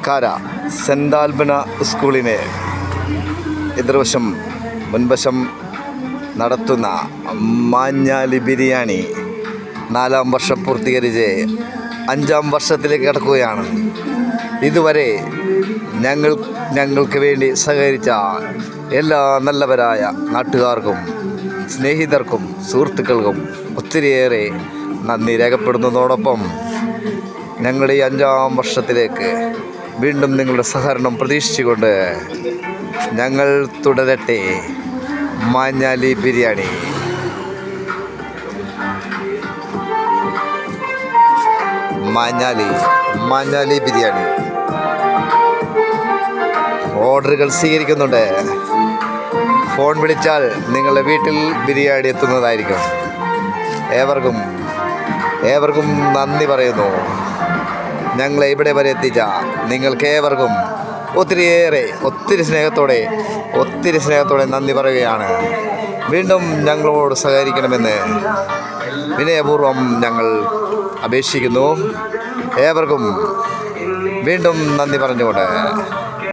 കാര സെൻ്റ് ആൽബന സ്കൂളിന് എതിർവശം മുൻവശം നടത്തുന്ന മാഞ്ഞാലി ബിരിയാണി 4-ാം വർഷം പൂർത്തീകരിച്ച് 5-ാം വർഷത്തിലേക്ക് കടക്കുകയാണ്. ഇതുവരെ ഞങ്ങൾക്ക് വേണ്ടി സഹകരിച്ച എല്ലാ നല്ലവരായ നാട്ടുകാർക്കും സ്നേഹിതർക്കും സുഹൃത്തുക്കൾക്കും ഒത്തിരിയേറെ നന്ദി രേഖപ്പെടുന്നതോടൊപ്പം ഞങ്ങളുടെ ഈ 5-ാം വർഷത്തിലേക്ക് വീണ്ടും നിങ്ങളുടെ സഹകരണം പ്രതീക്ഷിച്ചുകൊണ്ട് ഞങ്ങൾ തുടരട്ടെ. മാഞ്ഞാലി ബിരിയാണി. മാഞ്ഞാലി ബിരിയാണി ഓർഡറുകൾ സ്വീകരിക്കുന്നുണ്ട്. ഫോൺ വിളിച്ചാൽ നിങ്ങളുടെ വീട്ടിൽ ബിരിയാണി എത്തുന്നതായിരിക്കും. ഏവർക്കും നന്ദി പറയുന്നു. ഞങ്ങളെ ഇവിടെ വരെ എത്തിച്ച നിങ്ങൾക്കേവർക്കും ഒത്തിരി സ്നേഹത്തോടെ നന്ദി പറയുകയാണ്. വീണ്ടും ഞങ്ങളോട് സഹകരിക്കണമെന്ന് വിനയപൂർവ്വം ഞങ്ങൾ അപേക്ഷിക്കുന്നു. ഏവർക്കും വീണ്ടും നന്ദി പറഞ്ഞുകൊണ്ട്